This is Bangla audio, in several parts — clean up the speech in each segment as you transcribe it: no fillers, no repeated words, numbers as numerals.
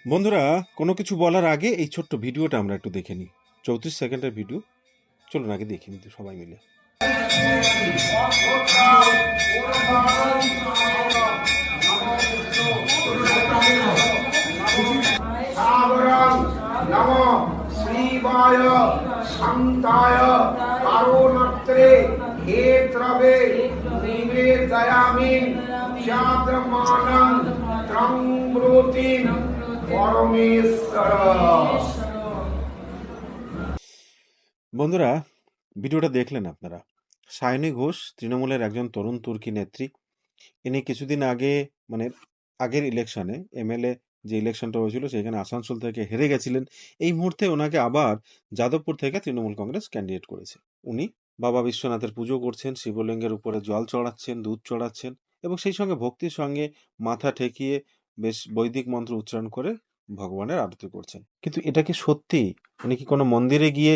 বন্ধুরা, কোনো কিছু বলার আগে এই ছোট্ট ভিডিওটা আমরা একটু দেখে নিই। 34 সেকেন্ডের ভিডিও। চলুন আগে দেখে নিই সবাই মিলে। নমো শিবায় শান্তায় কারণত্রে হেত্রবে নিবেদয়ামি চাদ্রমানং ত্রম্রতি পরমেশ্বর। বন্ধুরা, ভিডিওটা দেখলেন আপনারা। সায়নী ঘোষ তৃণমূলের একজন তরুণ তুর্কি নেত্রী। ইনি কিছুদিন আগে আগের ইলেকশনে এমএলএ যে ইলেকশনটা হয়েছিল সেখানে আসানসোল থেকে হেরে গেছিলেন। এই মুহূর্তে ওনাকে আবার যাদবপুর থেকে তৃণমূল কংগ্রেস ক্যান্ডিডেট করেছে। উনি বাবা বিশ্বনাথের পুজো করছেন, শিবলিঙ্গের উপরে জল চড়াচ্ছেন, দুধ চড়াচ্ছেন এবং সেই সঙ্গে ভক্তির সঙ্গে মাথা ঠেকিয়ে বেশ বৈদিক মন্ত্র উচ্চারণ করে ভগবানের আরতি করছেন। কিন্তু এটা কি সত্যি? উনি কি কোনো মন্দিরে গিয়ে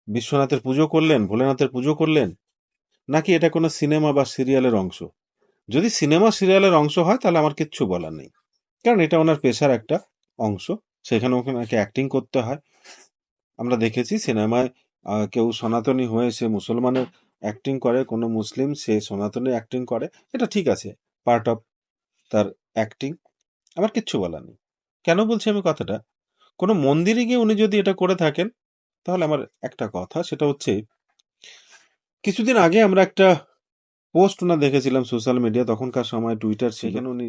বিশ্বনাথের পুজো করলেন, ভোলেনাথের পুজো করলেন, নাকি এটা কোনো সিনেমা বা সিরিয়ালের অংশ? যদি সিনেমা সিরিয়ালের অংশ হয় তাহলে আমার কিচ্ছু বলার নেই, কারণ এটা ওনার পেশার একটা অংশ। সেখানে ওনাকে অ্যাক্টিং করতে হয়। আমরা দেখেছি সিনেমায় কেউ সনাতনী হয়ে সে মুসলমানের অ্যাক্টিং করে, কোনো মুসলিম সে সনাতনী অ্যাক্টিং করে। এটা ঠিক আছে, পার্ট অফ তার অ্যাক্টিং। আমার কিচ্ছু বলার নেই। কেন বলছি আমি কথাটা? কোনো মন্দিরে গিয়ে উনি যদি এটা করে থাকেন তাহলে আমার একটা কথা, সেটা হচ্ছে কিছুদিন আগে আমরা একটা পোস্ট ওনার দেখেছিলাম সোশ্যাল মিডিয়া, তখনকার সময় টুইটার, সেখানে উনি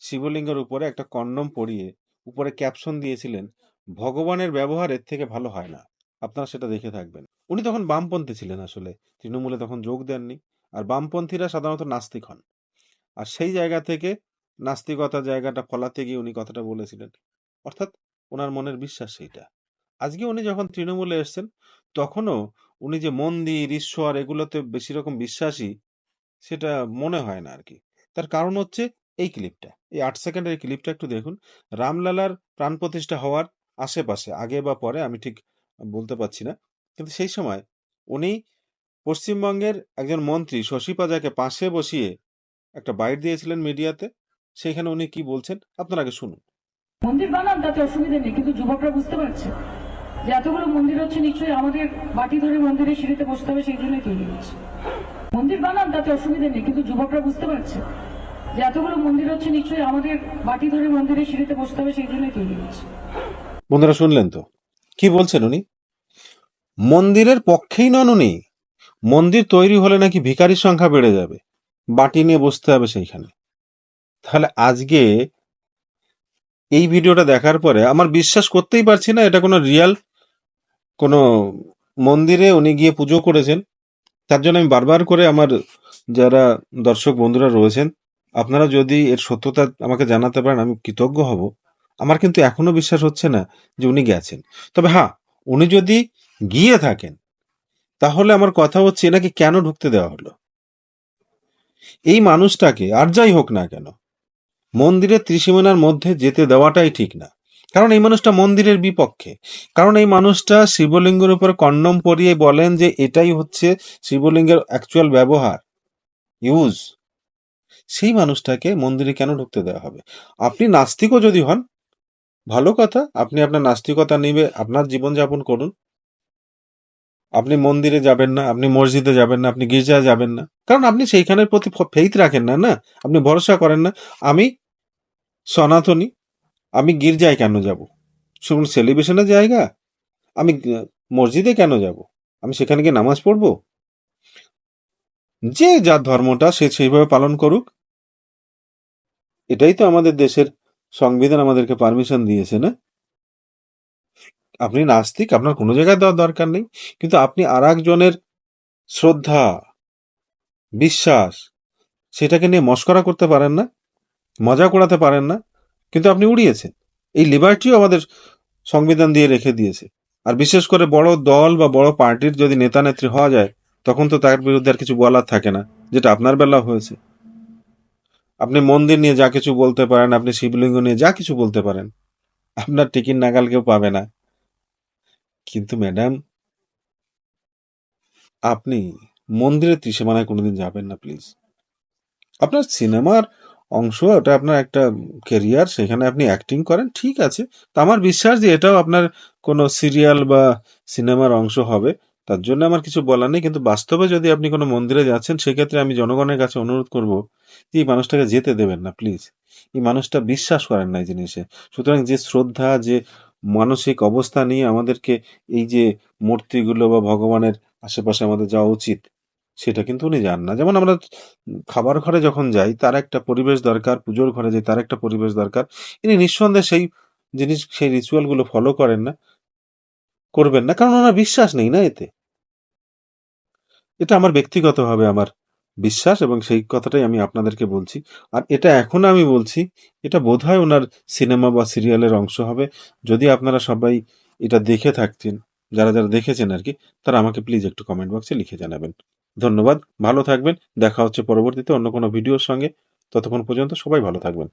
শিবলিঙ্গের উপরে একটা কন্ডম পরিয়ে উপরে ক্যাপশন দিয়েছিলেন, ভগবানের ব্যবহার এর থেকে ভালো হয় না। আপনারা সেটা দেখে থাকবেন। উনি তখন বামপন্থী ছিলেন, আসলে তৃণমূলে তখন যোগ দেননি। আর বামপন্থীরা সাধারণত নাস্তিক হন। আর সেই জায়গা থেকে নাস্তিকতার জায়গাটা ফলাতে গিয়ে উনি কথাটা বলেছিলেন। অর্থাৎ ওনার মনের বিশ্বাস সেইটা। আজকে উনি যখন তৃণমূলে এসছেন তখনও উনি যে মন্দির, ঈশ্বর এগুলোতে বেশি রকম বিশ্বাসী সেটা মনে হয় না আর কি। তার কারণ হচ্ছে এই ক্লিপটা, এই 8 সেকেন্ডের এই ক্লিপটা একটু দেখুন। রামলালার প্রাণ প্রতিষ্ঠা হওয়ার আশেপাশে, আগে বা পরে আমি ঠিক বলতে পারছি না, কিন্তু সেই সময় উনি পশ্চিমবঙ্গের একজন মন্ত্রী শশী পাজাকে পাশে বসিয়ে একটা বাইট দিয়েছিলেন মিডিয়াতে। সেখানে উনি কি বলছেন আপনারা আগে শুনুন। মন্দির বানান, তাতে অসুবিধা নেই, কিন্তু যুবকরা বুঝতে পারছে যে এতগুলো মন্দির হচ্ছে নিশ্চয়ই আমাদের বাটি ধরে মন্দিরের সিঁড়িতে বসতে হবে, সেই জন্যই তৈরি হচ্ছে। মন্দির বানান, তাতে অসুবিধা নেই, কিন্তু যুবকরা বুঝতে পারছে যে এতগুলো মন্দির হচ্ছে নিশ্চয়ই আমাদের বাটি ধরে মন্দিরের সিঁড়িতে বসতে হবে, সেই জন্যই তৈরি হচ্ছে। বন্ধুরা শুনলেন তো কি বলছেন উনি? মন্দিরের পক্ষেই নন উনি। মন্দির তৈরি হলে নাকি ভিখারির সংখ্যা বেড়ে যাবে, বাটি নিয়ে বসতে হবে সেইখানে। তাহলে আজকে এই ভিডিওটা দেখার পরে আমার বিশ্বাস করতেই পারছি না এটা কোনো রিয়াল কোনো মন্দিরে উনি গিয়ে পুজো করেছেন। তার জন্য আমি বারবার করে আমার যারা দর্শক বন্ধুরা রয়েছেন, আপনারা যদি এর সত্যতা আমাকে জানাতে পারেন আমি কৃতজ্ঞ হব। আমার কিন্তু এখনো বিশ্বাস হচ্ছে না যে উনি গেছেন। তবে হ্যাঁ, উনি যদি গিয়ে থাকেন তাহলে আমার কথা হচ্ছে এনাকে কেন ঢুকতে দেওয়া হলো? এই মানুষটাকে আর যাই হোক না কেন মন্দিরের ত্রিসীমানার মধ্যে যেতে দেওয়াটাই ঠিক না। কারণ এই মানুষটা মন্দিরের বিপক্ষে। কারণ এই মানুষটা শিবলিঙ্গের উপর কন্ডম পরিয়ে বলেন যে এটাই হচ্ছে শিবলিঙ্গের অ্যাকচুয়াল ব্যবহার, ইউজ। সেই মানুষটাকে মন্দিরে কেন ঢুকতে দেওয়া হবে? আপনি নাস্তিকও যদি হন, ভালো কথা, আপনি আপনার নাস্তিকতা নিয়ে আপনার জীবনযাপন করুন। আপনি মন্দিরে যাবেন না, আপনি মসজিদে যাবেন না, আপনি গির্জায় যাবেন না, কারণ আপনি সেইখানের প্রতি ফেইথ রাখেন না, না আপনি ভরসা করেন না। আমি সনাতনী, আমি গির্জায় কেন যাব? শুনুন, সেলিব্রেশনের জায়গা। আমি মসজিদে কেন যাব? আমি সেখানে গিয়ে নামাজ পড়বো? যে যার ধর্মটা সে সেইভাবে পালন করুক। এটাই তো আমাদের দেশের সংবিধান আমাদেরকে পারমিশন দিয়েছে, না? আপনি নাস্তিক, আপনার কোনো জায়গায় দেওয়ার দরকার নেই, কিন্তু আপনি আর একজনের শ্রদ্ধা, বিশ্বাস, সেটাকে নিয়ে মস্করা করতে পারেন না, মজা করাতে পারেন না, কিন্তু আপনি উড়িয়েছেন। এই লিবার্টিও আমাদের সংবিধান দিয়ে রেখে দিয়েছে। আর বিশেষ করে বড় দল বা বড় পার্টির যদি নেতা নেত্রী হওয়া যায় তখন তো তার বিরুদ্ধে আর কিছু বলার থাকে না, যেটা আপনার বেলা হয়েছে। আপনি মন্দির নিয়ে যা কিছু বলতে পারেন, আপনি শিবলিঙ্গ নিয়ে যা কিছু বলতে পারেন, আপনার টিকির নাগাল কেউ পাবে না। কিন্তু ম্যাডাম, আপনি মন্দিরের ত্রিসীমানায় কোনোদিন যাবেন না প্লিজ। আপনার সিনেমার অংশ, ওটা আপনার একটা কেরিয়ার, সেখানে আপনি অ্যাক্টিং করেন, ঠিক আছে। তো আমার বিশ্বাস যে এটাও আপনার কোনো সিরিয়াল বা সিনেমার অংশ হবে, তার জন্য আমার কিছু বলার নেই। কিন্তু বাস্তবে যদি আপনি কোনো মন্দিরে যাচ্ছেন, সেক্ষেত্রে আমি জনগণের কাছে অনুরোধ করব যে এই মানুষটাকে যেতে দেবেন না প্লিজ। এই মানুষটা বিশ্বাস করেন না এই জিনিসে। সুতরাং যে শ্রদ্ধা, যে মানসিক অবস্থা নিয়ে আমাদেরকে এই যে মূর্তিগুলো বা ভগবানের আশেপাশে আমাদের যাওয়া উচিত, সেটা কিন্তু উনি যান না। যেমন আমরা খাবার ঘরে যখন যাই, তার একটা পরিবেশ দরকার, পুজোর ঘরে যাই তার একটা পরিবেশ দরকার। ইনি নিঃসন্দেহে সেই জিনিস, সেই রিচুয়াল গুলো ফলো করেন না, করবেন না, কারণ ওনার বিশ্বাস নেই না এতে। এটা আমার ব্যক্তিগতভাবে আমার বিশ্বাস, এবং সেই কথাটাই আমি আপনাদেরকে বলছি। আর এটা এখন আমি বলছি, এটা বোধহয় ওনার সিনেমা বা সিরিয়ালের অংশ হবে। যদি আপনারা সবাই এটা দেখে থাকতেন, যারা যারা দেখেছেন আর কি, তারা আমাকে প্লিজ একটু কমেন্ট বক্সে লিখে জানাবেন। ধন্যবাদ, ভালো থাকবেন। দেখা হচ্ছে পরবর্তীতে অন্য কোনো ভিডিওর সঙ্গে। ততক্ষণ পর্যন্ত সবাই ভালো থাকবেন।